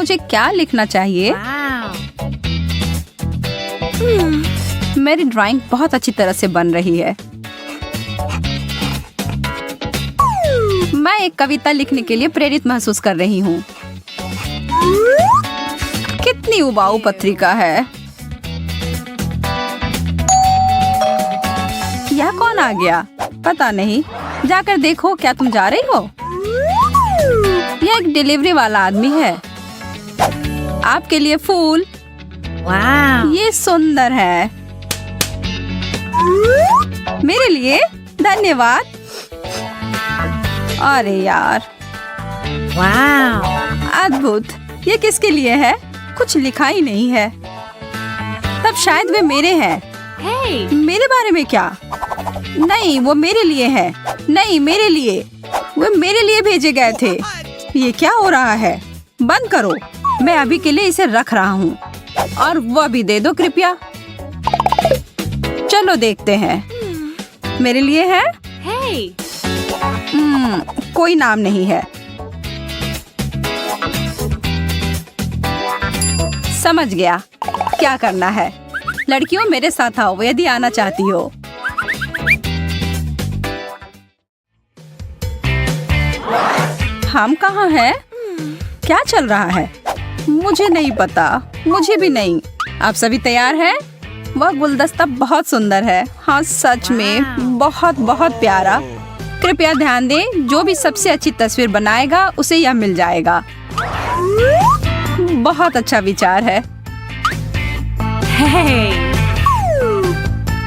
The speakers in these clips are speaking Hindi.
मुझे क्या लिखना चाहिए? मेरी ड्राइंग बहुत अच्छी तरह से बन रही है। मैं एक कविता लिखने के लिए प्रेरित महसूस कर रही हूँ। कितनी उबाऊ पत्रिका है। यह कौन आ गया? पता नहीं। जाकर देखो, क्या तुम जा रही हो? यह एक डिलीवरी वाला आदमी है। आपके लिए फूल। ये सुंदर है। मेरे लिए? धन्यवाद। अरे यार, अद्भुत। ये किसके लिए है? कुछ लिखा ही नहीं है। तब शायद वे मेरे हैं। मेरे बारे में क्या? नहीं, वो मेरे लिए है। नहीं, मेरे लिए। वो मेरे लिए भेजे गए थे। ये क्या हो रहा है? बंद करो। मैं अभी के लिए इसे रख रहा हूँ। और वह भी दे दो कृपया। चलो देखते हैं। मेरे लिए है? कोई नाम नहीं है। समझ गया क्या करना है। लड़कियों, मेरे साथ आओ यदि आना चाहती हो। हम कहाँ हैं? क्या चल रहा है? मुझे नहीं पता। मुझे भी नहीं। आप सभी तैयार हैं? वह गुलदस्ता बहुत सुंदर है। हाँ, सच में बहुत बहुत प्यारा। कृपया ध्यान दें, जो भी सबसे अच्छी तस्वीर बनाएगा उसे यह मिल जाएगा। बहुत अच्छा विचार है।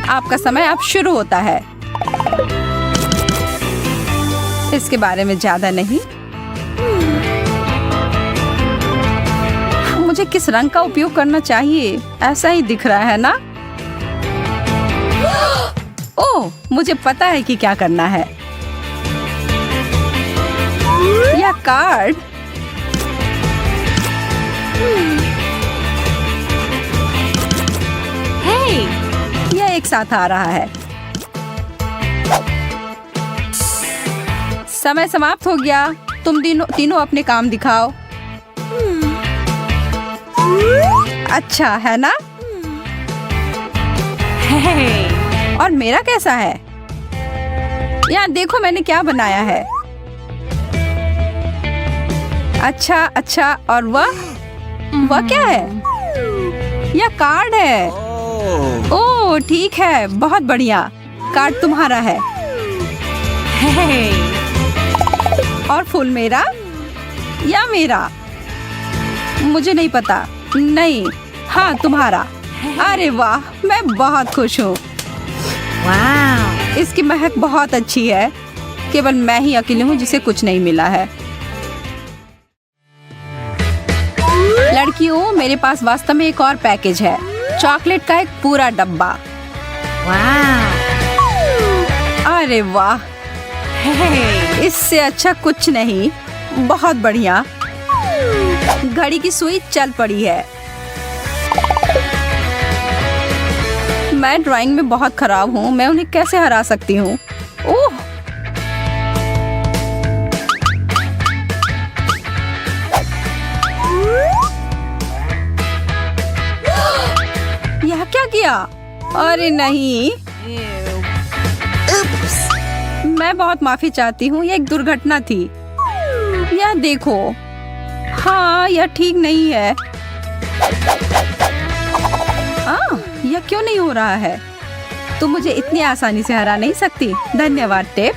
आपका समय अब शुरू होता है। इसके बारे में ज्यादा नहीं। मुझे किस रंग का उपयोग करना चाहिए? ऐसा ही दिख रहा है ना? ओह, मुझे पता है कि क्या करना है। यह कार्ड। यह एक साथ आ रहा है। समय समाप्त हो गया। तुम तीनों अपने काम दिखाओ। अच्छा है ना? और मेरा कैसा है? यहाँ देखो मैंने क्या बनाया है। अच्छा अच्छा। और वह क्या है? यह कार्ड है। ओह ठीक है, बहुत बढ़िया। कार्ड तुम्हारा है। और फूल मेरा या मेरा? मुझे नहीं पता। नहीं, हाँ तुम्हारा। अरे वाह, मैं बहुत खुश हूँ। इसकी महक बहुत अच्छी है। केवल मैं ही अकेली हूँ जिसे कुछ नहीं मिला है। लड़कियों, मेरे पास वास्तव में एक और पैकेज है। चॉकलेट का एक पूरा डब्बा। अरे वाह, इससे अच्छा कुछ नहीं। बहुत बढ़िया। घड़ी की सुई चल पड़ी है। मैं ड्राइंग में बहुत खराब हूँ। मैं उन्हें कैसे हरा सकती हूँ? ओह, यह क्या किया? अरे नहीं। मैं बहुत माफी चाहती हूँ। यह एक दुर्घटना थी। यह देखो। हाँ, यह ठीक नहीं है। यह क्यों नहीं हो रहा है? तुम मुझे इतनी आसानी से हरा नहीं सकती। धन्यवाद टेप।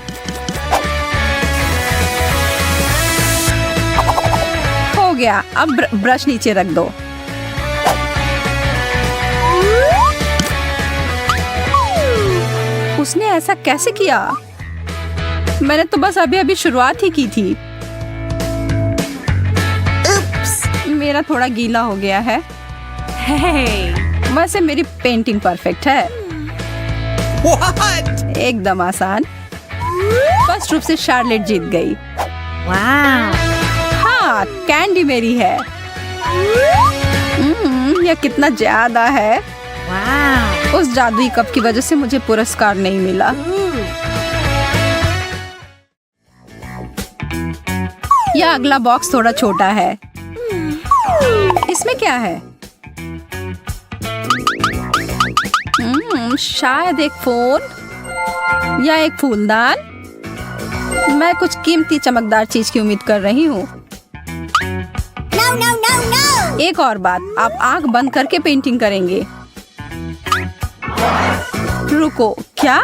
हो गया। अब ब्रश नीचे रख दो। उसने ऐसा कैसे किया? मैंने तो बस अभी शुरुआत ही की थी। मेरा थोड़ा गीला हो गया है। वैसे मेरी पेंटिंग परफेक्ट है। What? एकदम आसान। फर्स्ट रूप से शार्लेट जीत गई। हाँ, कैंडी मेरी है। यह कितना ज्यादा है। उस जादुई कप की वजह से मुझे पुरस्कार नहीं मिला। यह अगला बॉक्स थोड़ा छोटा है। इसमें क्या है? शायद एक फोन या एक फूलदान। मैं कुछ कीमती चमकदार चीज की उम्मीद कर रही हूँ। एक और बात, आप आंख बंद करके पेंटिंग करेंगे। रुको, क्या?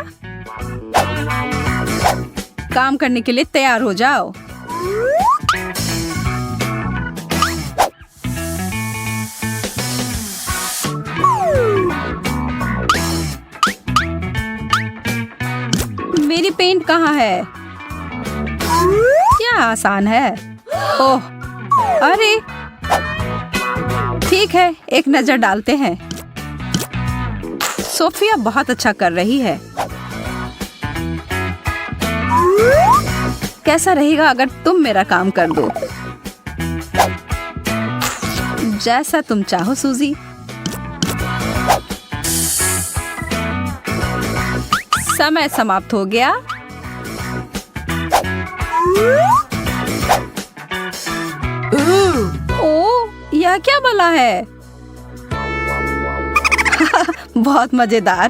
काम करने के लिए तैयार हो जाओ। मेरी पेंट कहाँ है? क्या आसान है। ओह, अरे ठीक है, एक नजर डालते हैं। सोफिया बहुत अच्छा कर रही है। कैसा रहेगा अगर तुम मेरा काम कर दो? जैसा तुम चाहो सूजी। समय समाप्त हो गया। ओह, यह क्या भला है? बहुत मजेदार।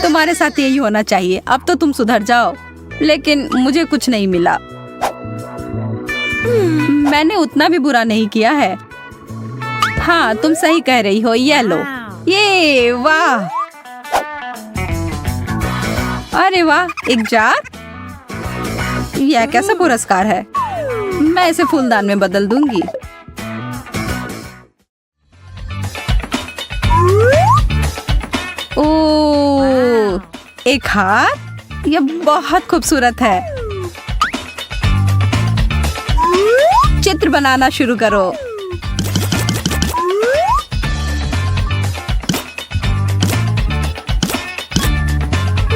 तुम्हारे साथ यही होना चाहिए। अब तो तुम सुधर जाओ। लेकिन मुझे कुछ नहीं मिला। मैंने उतना भी बुरा नहीं किया है। हाँ, तुम सही कह रही हो। ये लो। ये वाह, अरे वाह, एक जार। यह कैसा पुरस्कार है? मैं इसे फूलदान में बदल दूंगी। ओह, एक हार। यह बहुत खूबसूरत है। चित्र बनाना शुरू करो।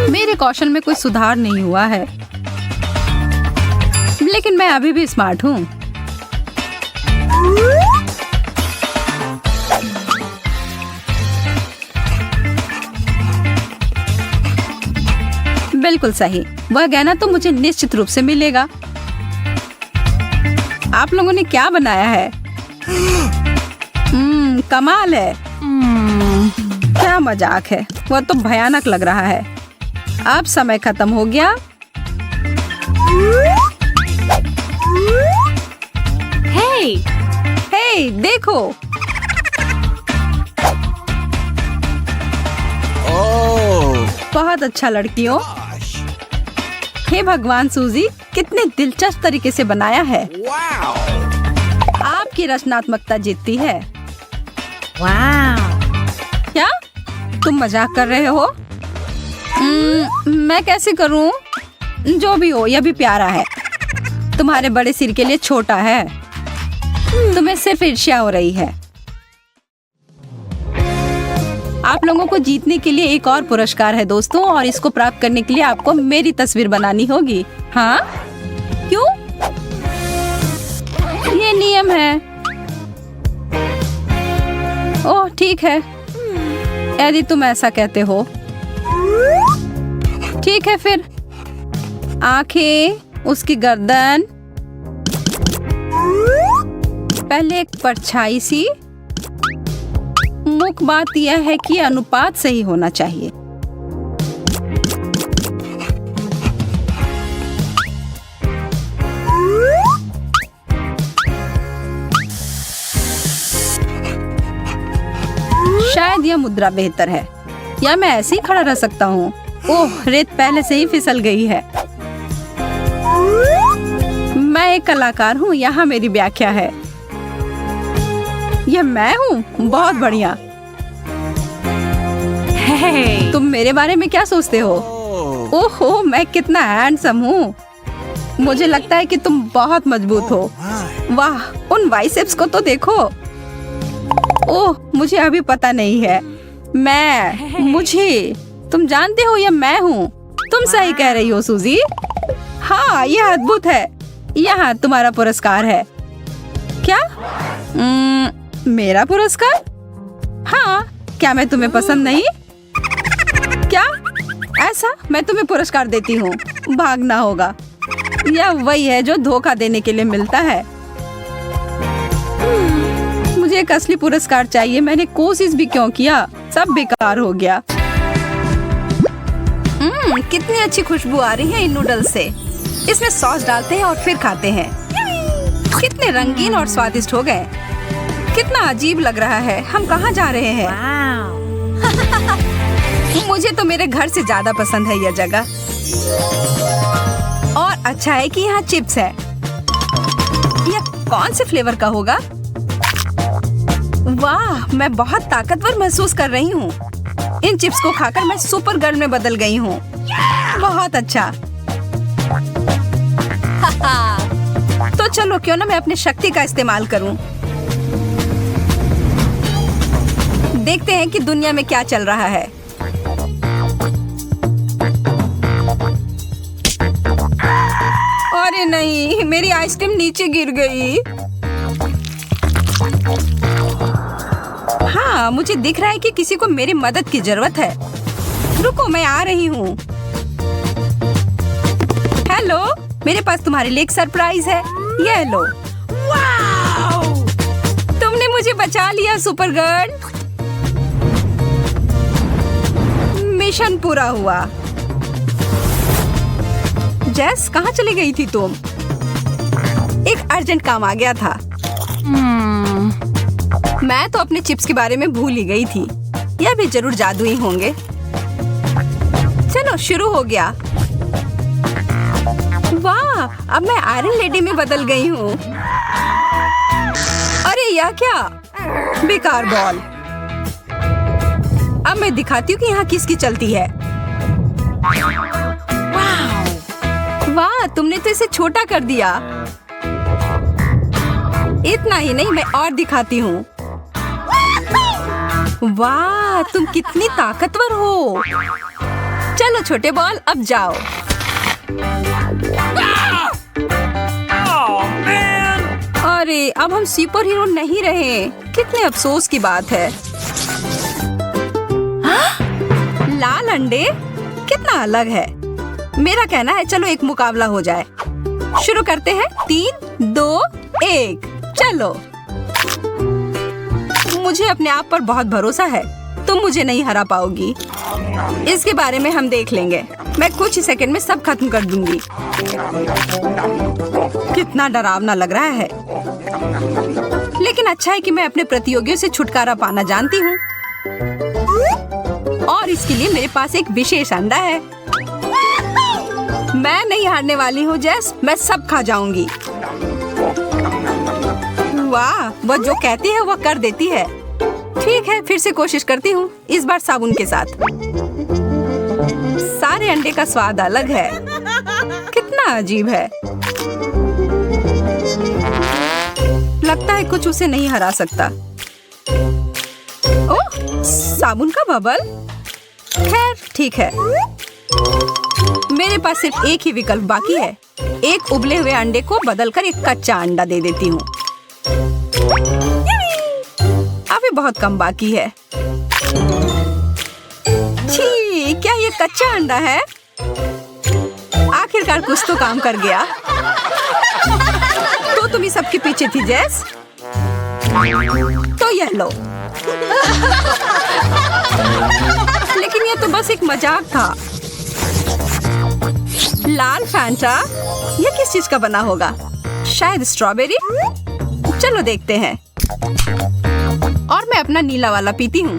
मेरे कौशल में कोई सुधार नहीं हुआ है, लेकिन मैं अभी भी स्मार्ट हूँ। बिल्कुल सही। वह गहना तो मुझे निश्चित रूप से मिलेगा। आप लोगों ने क्या बनाया है? कमाल है। क्या मजाक है। वह तो भयानक लग रहा है। अब समय खत्म हो गया। हे, देखो। बहुत अच्छा लड़कियों। हे भगवान सूजी, कितने दिलचस्प तरीके से बनाया है। आपकी रचनात्मकता जीतती है। क्या तुम मजाक कर रहे हो? मैं कैसे करूं? जो भी हो, यह भी प्यारा है। तुम्हारे बड़े सिर के लिए छोटा है। तुम्हें सिर्फ ईर्ष्या हो रही है। आप लोगों को जीतने के लिए एक और पुरस्कार है दोस्तों, और इसको प्राप्त करने के लिए आपको मेरी तस्वीर बनानी होगी। हाँ, क्यों? ये नियम है। ओह, ठीक है, यदि तुम ऐसा कहते हो। ठीक है फिर। आंखें, उसकी गर्दन, पहले एक परछाई सी। मुख्य बात यह है कि अनुपात सही होना चाहिए। शायद यह मुद्रा बेहतर है, या मैं ऐसे ही खड़ा रह सकता हूँ। ओह, रेत पहले से ही फिसल गई है। मैं एक कलाकार हूँ, यहाँ मेरी व्याख्या है। यह मैं हूँ? बहुत बढ़िया। तुम मेरे बारे में क्या सोचते हो? ओहो, मैं कितना हैंडसम हूँ। मुझे लगता है कि तुम बहुत मजबूत हो। वाह, उन बाइसेप्स को तो देखो। ओह, मुझे अभी पता नहीं है। मुझे तुम जानते हो, यह मैं हूँ। तुम सही कह रही हो सूजी। हाँ, यह अद्भुत है। यहाँ तुम्हारा पुरस्कार है। क्या? मेरा पुरस्कार? हाँ, क्या मैं तुम्हें पसंद नहीं? क्या? ऐसा? मैं तुम्हें पुरस्कार देती हूँ। भागना होगा। यह वही है जो धोखा देने के लिए मिलता है। मुझे एक असली पुरस्कार चाहिए। मैंने कोशिश भी क्यों किया, सब बेकार हो गया। कितनी अच्छी खुशबू आ रही है इन नूडल्स से। इसमें सॉस डालते हैं और फिर खाते हैं। कितने रंगीन और स्वादिष्ट हो गए। कितना अजीब लग रहा है। हम कहाँ जा रहे हैं? मुझे तो मेरे घर से ज्यादा पसंद है यह जगह। और अच्छा है कि यहाँ चिप्स है। यह कौन से फ्लेवर का होगा? वाह, मैं बहुत ताकतवर महसूस कर रही हूँ। इन चिप्स को खाकर मैं सुपर गर्ल में बदल गई हूँ। बहुत अच्छा। तो चलो क्यों ना मैं अपनी शक्ति का इस्तेमाल करूँ। देखते हैं कि दुनिया में क्या चल रहा है। अरे नहीं, मेरी आइसक्रीम नीचे गिर गई। हाँ, मुझे दिख रहा है कि किसी को मेरी मदद की जरूरत है। रुको, मैं आ रही हूँ। हेलो, मेरे पास तुम्हारे लिए एक सरप्राइज है। ये लो। वाओ! तुमने मुझे बचा लिया सुपर गर्ल। मिशन पूरा हुआ। जेस, कहाँ चली गई थी तुम? एक अर्जेंट काम आ गया था। मैं तो अपने चिप्स के बारे में भूल ही गई थी। यह भी जरूर जादुई होंगे। चलो शुरू हो गया। वाह, अब मैं आयरन लेडी में बदल गई हूँ। अरे यह क्या? बेकार बॉल। अब मैं दिखाती हूँ कि यहाँ किसकी चलती है। वाह, तुमने तो इसे छोटा कर दिया। इतना ही नहीं, मैं और दिखाती हूँ। वाह, तुम कितनी ताकतवर हो। चलो छोटे बॉल, अब जाओ। अरे, अब हम सुपर हीरो नहीं रहे। कितने अफसोस की बात है। लाल अंडे कितना अलग है। मेरा कहना है चलो एक मुकाबला हो जाए। शुरू करते हैं। 3, 2, 1, चलो। मुझे अपने आप पर बहुत भरोसा है। तुम मुझे नहीं हरा पाओगी। इसके बारे में हम देख लेंगे। मैं कुछ ही सेकंड में सब खत्म कर दूंगी। कितना डरावना लग रहा है। लेकिन अच्छा है कि मैं अपने प्रतियोगियों से छुटकारा पाना जानती हूँ। और इसके लिए मेरे पास एक विशेष अंडा है। मैं नहीं हारने वाली हूँ जेस। मैं सब खा जाऊंगी। वाह, वह जो कहती है वह कर देती है। ठीक है, फिर से कोशिश करती हूँ। इस बार साबुन के साथ। सारे अंडे का स्वाद अलग है। कितना अजीब है। लगता है कुछ उसे नहीं हरा सकता। ओह, साबुन का बबल। खैर ठीक है। मेरे पास सिर्फ एक ही विकल्प बाकी है। एक उबले हुए अंडे को बदलकर एक कच्चा अंडा दे देती हूँ। अभी बहुत कम बाकी है। छी, क्या ये कच्चा अंडा है? आखिरकार कुछ तो काम कर गया। तो तुम ही सबके पीछे थी जेस। तो यह लो। लेकिन ये तो बस एक मजाक था। लाल फैंटा, यह किस चीज का बना होगा? शायद स्ट्रॉबेरी। चलो देखते हैं। और मैं अपना नीला वाला पीती हूँ।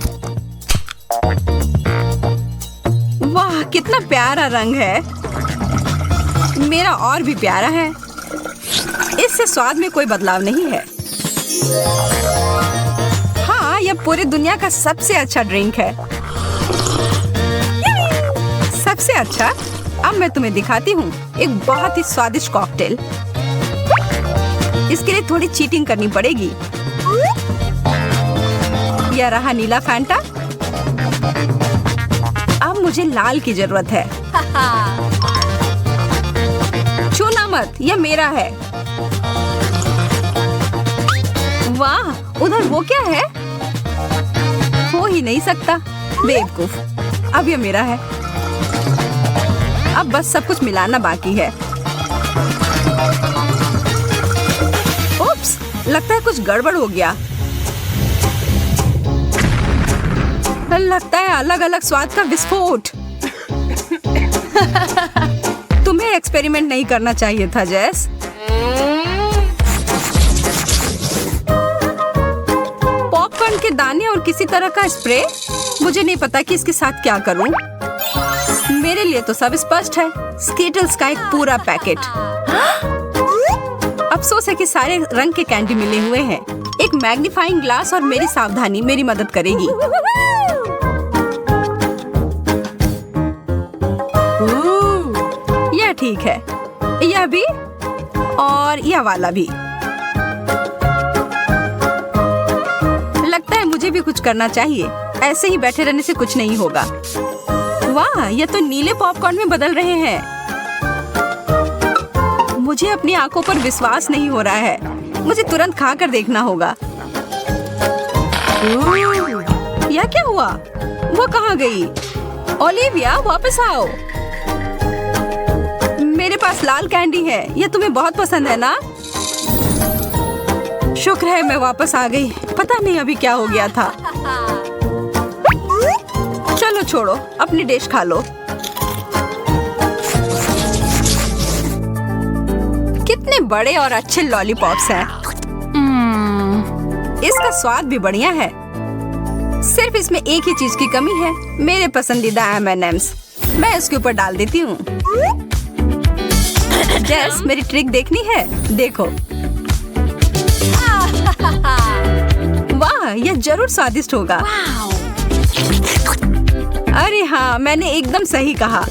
वाह, कितना प्यारा रंग है। मेरा और भी प्यारा है। इससे स्वाद में कोई बदलाव नहीं है। हाँ, यह पूरी दुनिया का सबसे अच्छा ड्रिंक है। सबसे अच्छा। अब मैं तुम्हें दिखाती हूँ एक बहुत ही स्वादिष्ट कॉकटेल। इसके लिए थोड़ी चीटिंग करनी पड़ेगी। यह रहा नीला फैंटा। अब मुझे लाल की जरूरत है। छूना मत, यह मेरा है। वाह, उधर वो क्या है? हो ही नहीं सकता। बेवकूफ। अब यह मेरा है। अब बस सब कुछ मिलाना बाकी है। उप्स, लगता है कुछ गड़बड़ हो गया। लगता है अलग अलग स्वाद का विस्फोट। तुम्हें एक्सपेरिमेंट नहीं करना चाहिए था जेस। पॉपकॉर्न के दाने और किसी तरह का स्प्रे। मुझे नहीं पता कि इसके साथ क्या करूं। मेरे लिए तो सब स्पष्ट है। स्कीटल्स का एक पूरा पैकेट। अफसोस है कि सारे रंग के कैंडी मिले हुए हैं। एक मैग्नीफाइंग ग्लास और मेरी सावधानी मेरी मदद करेगी। यह ठीक है, यह भी और यह वाला भी। लगता है मुझे भी कुछ करना चाहिए। ऐसे ही बैठे रहने से कुछ नहीं होगा। वाह, यह तो नीले पॉपकॉर्न में बदल रहे हैं। मुझे अपनी आंखों पर विश्वास नहीं हो रहा है। मुझे तुरंत खाकर देखना होगा। यह क्या हुआ? वो कहाँ गई? ओलिविया, वापस आओ। मेरे पास लाल कैंडी है। यह तुम्हें बहुत पसंद है ना? शुक्र है मैं वापस आ गई। पता नहीं अभी क्या हो गया था। चलो छोड़ो, अपनी डिश खा लो। कितने बड़े और अच्छे लॉलीपॉप्स हैं। इसका स्वाद भी बढ़िया है। सिर्फ इसमें एक ही चीज की कमी है, मेरे पसंदीदा M&Ms। मैं इसके ऊपर डाल देती हूँ। जेस, मेरी ट्रिक देखनी है? देखो। वाह, यह जरूर स्वादिष्ट होगा। अरे हाँ, मैंने एकदम सही कहा।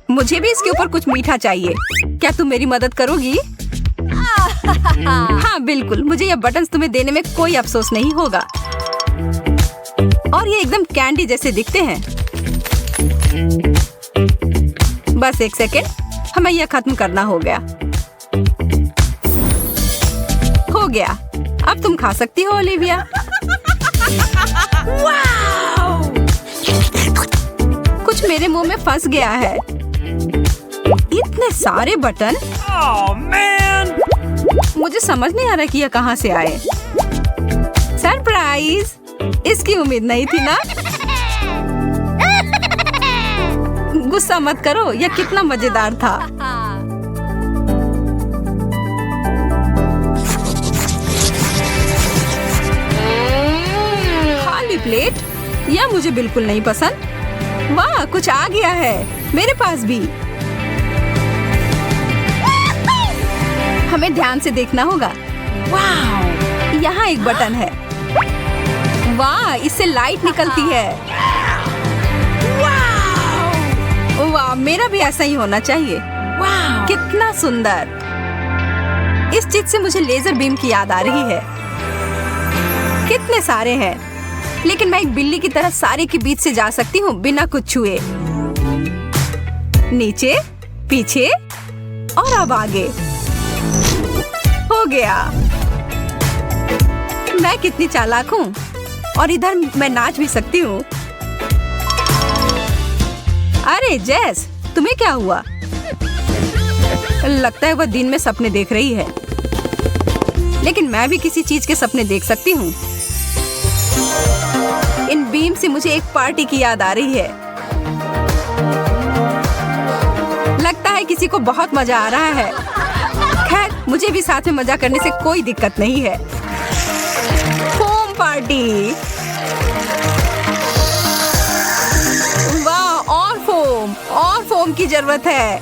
मुझे भी इसके ऊपर कुछ मीठा चाहिए। क्या तुम मेरी मदद करोगी? हाँ बिल्कुल, मुझे यह बटन्स तुम्हें देने में कोई अफसोस नहीं होगा। और ये एकदम कैंडी जैसे दिखते हैं। बस एक सेकेंड, हमें यह खत्म करना हो गया। हो गया, अब तुम खा सकती हो ओलिविया। कुछ मेरे मुंह में फंस गया है। इतने सारे बटन। मुझे समझ नहीं आ रहा कि यह कहाँ से आए। सरप्राइज! इसकी उम्मीद नहीं थी ना? गुस्सा मत करो, यह कितना मजेदार था। खाली प्लेट? यह मुझे बिल्कुल नहीं पसंद। वाह, कुछ आ गया है मेरे पास भी। हमें ध्यान से देखना होगा। वाह, यहाँ एक बटन है। वाह, इससे लाइट निकलती है। वाह, मेरा भी ऐसा ही होना चाहिए। वाह, कितना सुंदर। इस चीज से मुझे लेजर बीम की याद आ रही है। कितने सारे हैं, लेकिन मैं एक बिल्ली की तरह सारे के बीच से जा सकती हूँ बिना कुछ छुए। नीचे, पीछे और अब आगे। हो गया। मैं कितनी चालाक हूँ। और इधर मैं नाच भी सकती हूँ। अरे जेस, तुम्हें क्या हुआ? लगता है वह दिन में सपने देख रही है। लेकिन मैं भी किसी चीज के सपने देख सकती हूँ। इन बीम से मुझे एक पार्टी की याद आ रही है। लगता है किसी को बहुत मजा आ रहा है। खैर, मुझे भी साथ में मजा करने से कोई दिक्कत नहीं है। Foam party. वाह, और फोम की जरूरत है।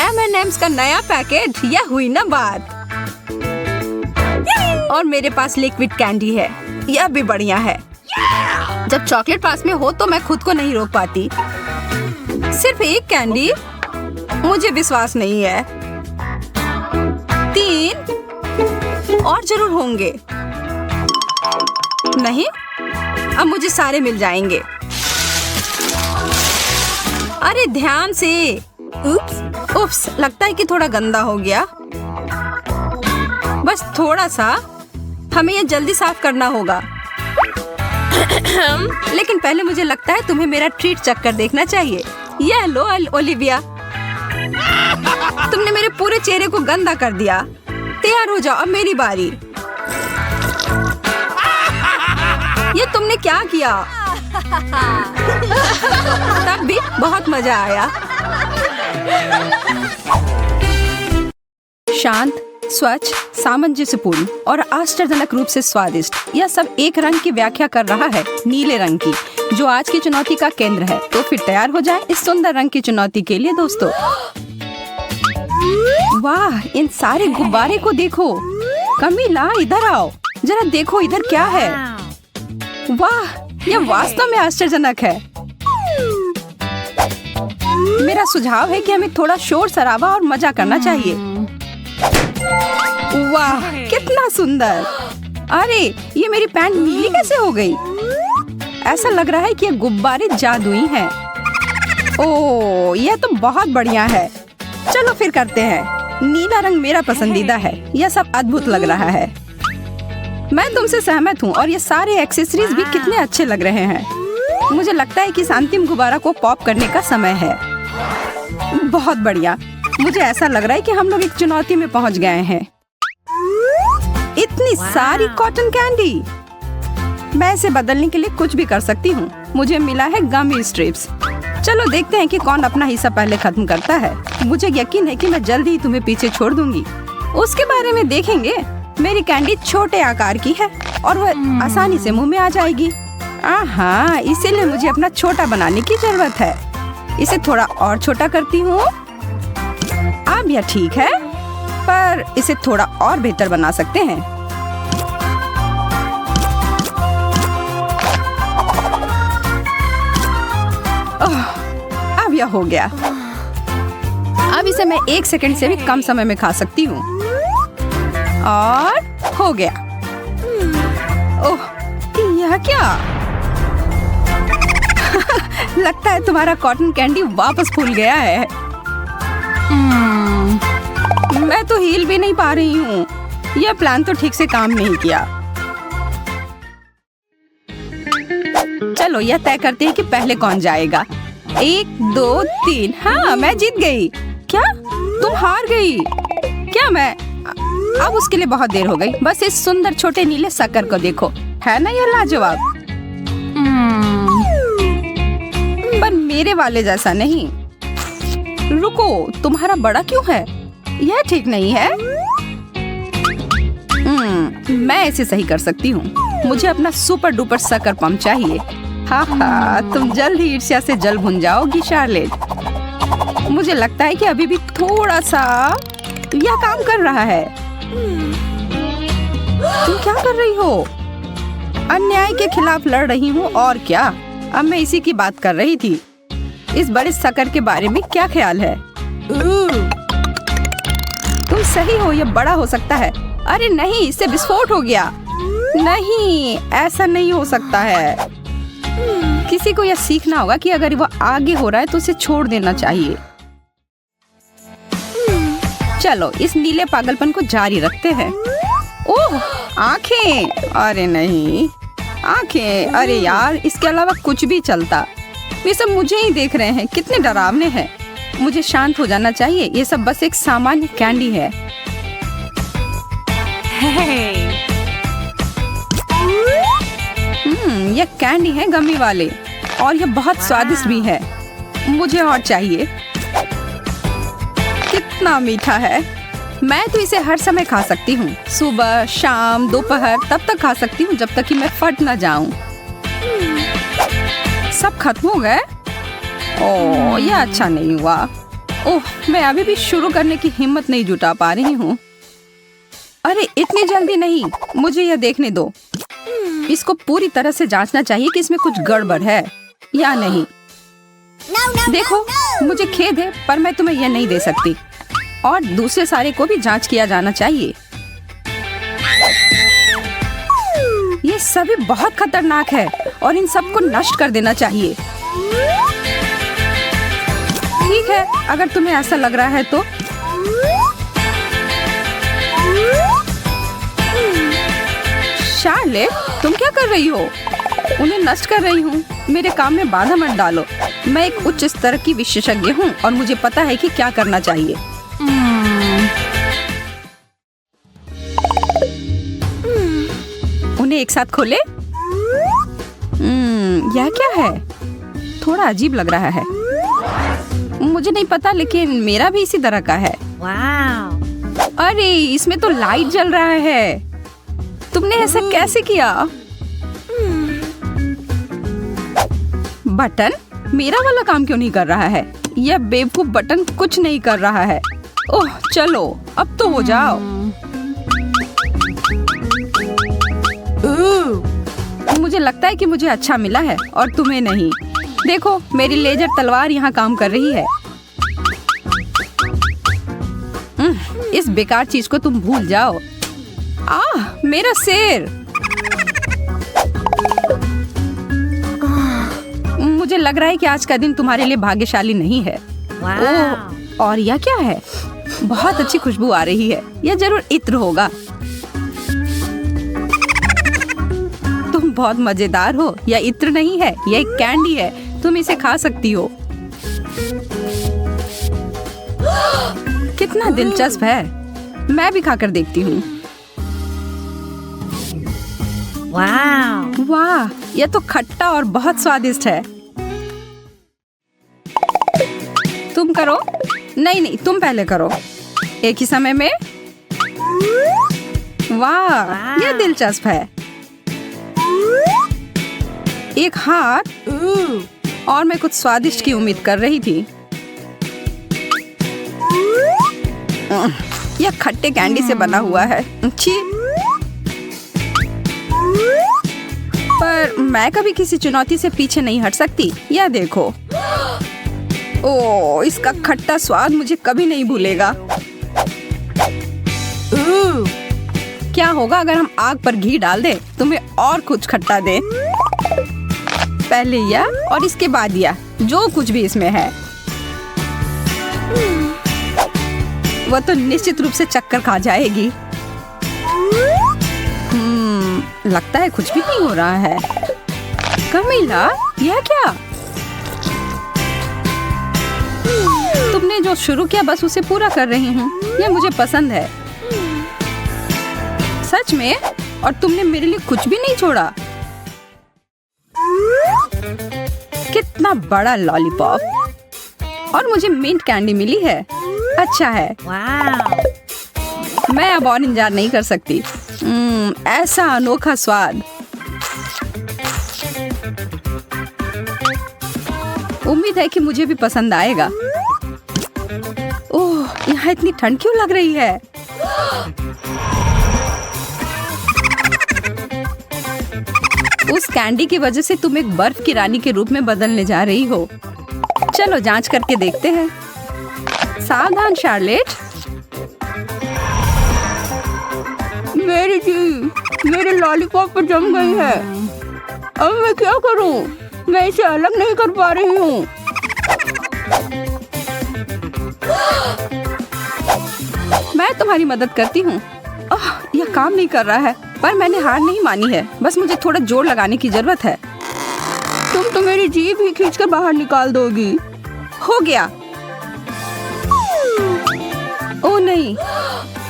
M&M's का नया पैकेट, यह हुई ना बात। और मेरे पास लिक्विड कैंडी है, यह भी बढ़िया है। जब चॉकलेट पास में हो तो मैं खुद को नहीं रोक पाती। सिर्फ एक कैंडी? मुझे विश्वास नहीं है। 3 और जरूर होंगे। नहीं, अब मुझे सारे मिल जाएंगे। अरे ध्यान से। उप्स, लगता है कि थोड़ा गंदा हो गया। बस थोड़ा सा। हमें यह जल्दी साफ करना होगा। लेकिन पहले मुझे लगता है तुम्हें मेरा ट्रीट चक्कर देखना चाहिए। यह लो ओलिविया। तुमने मेरे पूरे चेहरे को गंदा कर दिया। तैयार तैयार हो जाओ, अब मेरी बारी। ये तुमने क्या किया? तब भी बहुत मजा आया। शांत, स्वच्छ, सामंजस्यपूर्ण और आश्चर्यजनक रूप से स्वादिष्ट, यह सब एक रंग की व्याख्या कर रहा है, नीले रंग की, जो आज की चुनौती का केंद्र है। तो फिर तैयार हो जाए इस सुंदर रंग की चुनौती के लिए दोस्तों। वाह, इन सारे गुब्बारे को देखो। कमीला, इधर आओ, जरा देखो इधर क्या है। वाह, यह वास्तव में आश्चर्यजनक है। मेरा सुझाव है कि हमें थोड़ा शोर शराबा और मजा करना चाहिए। वाह, कितना सुंदर। अरे, ये मेरी पैंट नीली कैसे हो गई? ऐसा लग रहा है कि ये गुब्बारे जादुई हैं। ओह, यह तो बहुत बढ़िया है। चलो फिर करते हैं। नीला रंग मेरा पसंदीदा है। यह सब अद्भुत लग रहा है। मैं तुमसे सहमत हूँ और ये सारे एक्सेसरीज भी कितने अच्छे लग रहे हैं। मुझे लगता है कि इस अंतिम गुब्बारा को पॉप करने का समय है। बहुत बढ़िया। मुझे ऐसा लग रहा है कि हम लोग एक चुनौती में पहुँच गए हैं। इतनी सारी कॉटन कैंडी। मैं इसे बदलने के लिए कुछ भी कर सकती हूँ। मुझे मिला है गमी स्ट्रिप्स। चलो देखते हैं कि कौन अपना हिस्सा पहले खत्म करता है। मुझे यकीन है कि मैं जल्दी ही तुम्हें पीछे छोड़ दूंगी। उसके बारे में देखेंगे। मेरी कैंडी छोटे आकार की है और वह आसानी से मुंह में आ जाएगी। आहा, इसीलिए मुझे अपना छोटा बनाने की जरूरत है। इसे थोड़ा और छोटा करती हूँ। अब यह ठीक है, पर इसे थोड़ा और बेहतर बना सकते हैं। अब यह हो गया। अब इसे मैं 1 सेकंड से भी कम समय में खा सकती हूँ। और हो गया। ओह, यह क्या? लगता है तुम्हारा कॉटन कैंडी वापस फूल गया है। मैं तो हिल भी नहीं पा रही हूँ। यह प्लान तो ठीक से काम नहीं किया। चलो यह तय करते हैं कि पहले कौन जाएगा। 1, 2, 3। हाँ, मैं जीत गई। क्या? तुम हार गई? क्या मैं? अब उसके लिए बहुत देर हो गई। बस इस सुंदर छोटे नीले शक्कर को देखो, है ना यह लाजवाब? पर मेरे वाले जैसा नहीं। रुको, तुम्हारा बड़ा क्यों है? यह ठीक नहीं है। मैं इसे सही कर सकती हूँ। मुझे अपना सुपर डुपर शक्कर पंप चाहिए। हाँ, तुम जल्द ही ईर्ष्या से जल भुन जाओगी शार्लेट। मुझे लगता है कि अभी भी थोड़ा सा यह काम कर रहा है। तुम क्या कर रही हो? अन्याय के खिलाफ लड़ रही हूँ और क्या। अब मैं इसी की बात कर रही थी। इस बड़े शक्कर के बारे में क्या ख्याल है? तुम सही हो, यह बड़ा हो सकता है। अरे नहीं, इससे विस्फोट हो गया। नहीं, ऐसा नहीं हो सकता है। किसी को यह सीखना होगा कि अगर वह आगे हो रहा है तो उसे छोड़ देना चाहिए। चलो इस नीले पागलपन को जारी रखते हैं। ओह, आंखें। अरे नहीं, आंखें। अरे यार, इसके अलावा कुछ भी चलता। वे सब मुझे ही देख रहे हैं। कितने डरावने हैं। मुझे शांत हो जाना चाहिए। ये सब बस एक सामान्य कैंडी है। यह कैंडी है गमी वाले और यह बहुत स्वादिष्ट भी है। मुझे और चाहिए। कितना मीठा है। मैं तो इसे हर समय खा सकती हूँ। सुबह, शाम, दोपहर, तब तक खा सकती हूँ जब तक कि मैं फट न जाऊं। सब खत्म हो गए। ओह, यह अच्छा नहीं हुआ। ओह, मैं अभी भी शुरू करने की हिम्मत नहीं जुटा पा रही हूँ। अरे इतनी जल्दी नहीं, मुझे यह देखने दो। इसको पूरी तरह से जांचना चाहिए कि इसमें कुछ गड़बड़ है या नहीं। देखो, मुझे खेद है पर मैं तुम्हें यह नहीं दे सकती। और दूसरे सारे को भी जांच किया जाना चाहिए। ये सभी बहुत खतरनाक है और इन सबको नष्ट कर देना चाहिए। ठीक है, अगर तुम्हें ऐसा लग रहा है तो। शार्लेट, तुम क्या कर रही हो? उन्हें नष्ट कर रही हूँ। मेरे काम में बाधा मत डालो। मैं एक उच्च स्तर की विशेषज्ञ हूँ और मुझे पता है कि क्या करना चाहिए। एक साथ खोले? यह क्या है? थोड़ा अजीब लग रहा है। मुझे नहीं पता, लेकिन मेरा भी इसी तरह का है। अरे इसमें तो लाइट जल रहा है। तुमने ऐसा कैसे किया? बटन मेरा वाला काम क्यों नहीं कर रहा है? यह बेवकूफ बटन कुछ नहीं कर रहा है। ओह चलो अब तो हो जाओ। मुझे लगता है कि मुझे अच्छा मिला है और तुम्हें नहीं। देखो मेरी लेजर तलवार यहाँ काम कर रही है। इस बेकार चीज को तुम भूल जाओ। मेरा सिर। मुझे लग रहा है कि आज का दिन तुम्हारे लिए भाग्यशाली नहीं है। ओह, और यह क्या है? बहुत अच्छी खुशबू आ रही है। यह जरूर इत्र होगा। तुम बहुत मजेदार हो। यह इत्र नहीं है, यह एक कैंडी है। तुम इसे खा सकती हो। कितना दिलचस्प है। मैं भी खाकर देखती हूँ। वाह, यह तो खट्टा और बहुत स्वादिष्ट है। तुम करो। नहीं, तुम पहले करो। एक ही समय में। वाह, यह दिलचस्प है। एक हाथ। और मैं कुछ स्वादिष्ट की उम्मीद कर रही थी। यह खट्टे कैंडी से बना हुआ है। छी। पर मैं कभी किसी चुनौती से पीछे नहीं हट सकती। यह देखो। ओह, इसका खट्टा स्वाद मुझे कभी नहीं भूलेगा। क्या होगा अगर हम आग पर घी डाल दें? तुम्हें और कुछ खट्टा दे। पहले यह और इसके बाद यह, जो कुछ भी इसमें है। वह तो निश्चित रूप से चक्कर खा जाएगी। लगता है कुछ भी नहीं हो रहा है। कमीला, यह क्या? तुमने जो शुरू किया बस उसे पूरा कर रही हूँ। यह मुझे पसंद है। सच में? और तुमने मेरे लिए कुछ भी नहीं छोड़ा। कितना बड़ा लॉलीपॉप। और मुझे मिंट कैंडी मिली है। अच्छा है। मैं अब और इंतजार नहीं कर सकती। ऐसा अनोखा स्वाद। उम्मीद है कि मुझे भी पसंद आएगा। ओह, यहाँ इतनी ठंड क्यों लग रही है? उस कैंडी की वजह से तुम एक बर्फ की रानी के रूप में बदलने जा रही हो। चलो जांच करके देखते हैं। सावधान शार्लेट। मेरी जी, मेरे लॉलीपॉप पर जम गई है। अब मैं क्या करूं? मैं इसे अलग नहीं कर पा रही हूँ। मैं तुम्हारी मदद करती हूँ। यह काम नहीं कर रहा है, पर मैंने हार नहीं मानी है। बस मुझे थोड़ा जोर लगाने की जरूरत है। तुम तो मेरी जीभ ही खींचकर बाहर निकाल दोगी। हो गया। ओह नहीं,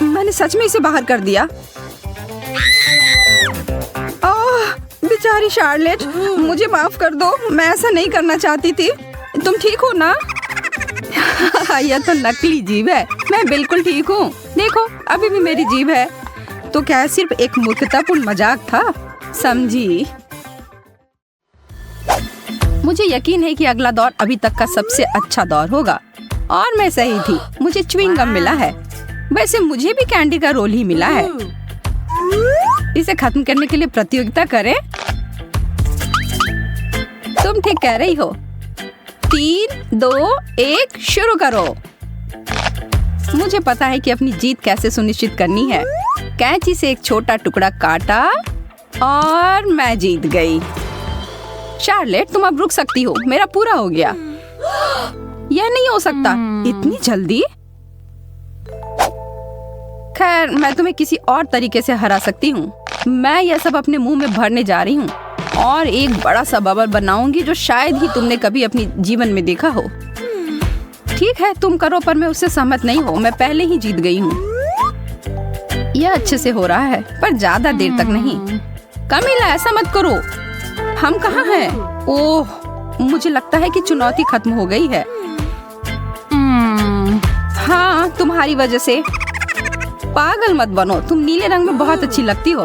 मैंने सच में इसे बाहर कर दिया। बेचारी शार्लेट, मुझे माफ कर दो। मैं ऐसा नहीं करना चाहती थी। तुम ठीक हो ना? यह तो नकली जीभ है। मैं बिल्कुल ठीक हूँ। देखो, अभी भी मेरी जीभ है। तो क्या सिर्फ एक मूर्खतापूर्ण मजाक था? समझी? मुझे यकीन है कि अगला दौर अभी तक का सबसे अच्छा दौर होगा। और मैं सही थी। मुझे च्युइंग गम मिला है। वैसे मुझे भी कैंडी का रोल ही मिला है। इसे खत्म करने के लिए प्रतियोगिता करें। तुम ठीक कह रही हो। 3, 2, 1 शुरू करो। मुझे पता है कि अपनी जीत कैसे सुनिश्चित करनी है। कैंची से एक छोटा टुकड़ा काटा और मैं जीत गई। शार्लेट, तुम अब रुक सकती हो। मेरा पूरा हो गया। यह नहीं हो सकता। इतनी जल्दी? खैर, मैं तुम्हें किसी और तरीके से हरा सकती हूँ। मैं यह सब अपने मुंह में भरने जा रही हूँ और एक बड़ा सा बबल बनाऊंगी जो शायद ही तुमने कभी अपनी जीवन में देखा हो। ठीक है, तुम करो, पर मैं उससे सहमत नहीं हूँ। मैं पहले ही जीत गई हूँ। यह अच्छे से हो रहा है, पर ज्यादा देर तक नहीं। कमीला ऐसा मत करो। हम कहाँ हैं? ओह, मुझे लगता है कि चुनौती खत्म हो गई है। हाँ, तुम्हारी वजह से। पागल मत बनो, तुम नीले रंग में बहुत अच्छी लगती हो।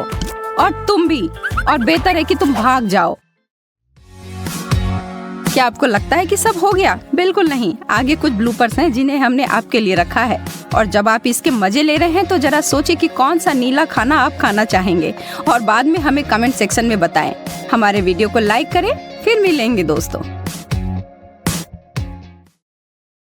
और तुम भी। और बेहतर है कि तुम भाग जाओ। क्या आपको लगता है कि सब हो गया? बिल्कुल नहीं, आगे कुछ ब्लूपर्स हैं जिन्हें हमने आपके लिए रखा है। और जब आप इसके मजे ले रहे हैं तो जरा सोचिए कि कौन सा नीला खाना आप खाना चाहेंगे और बाद में हमें कमेंट सेक्शन में बताएं। हमारे वीडियो को लाइक करें। फिर मिलेंगे दोस्तों।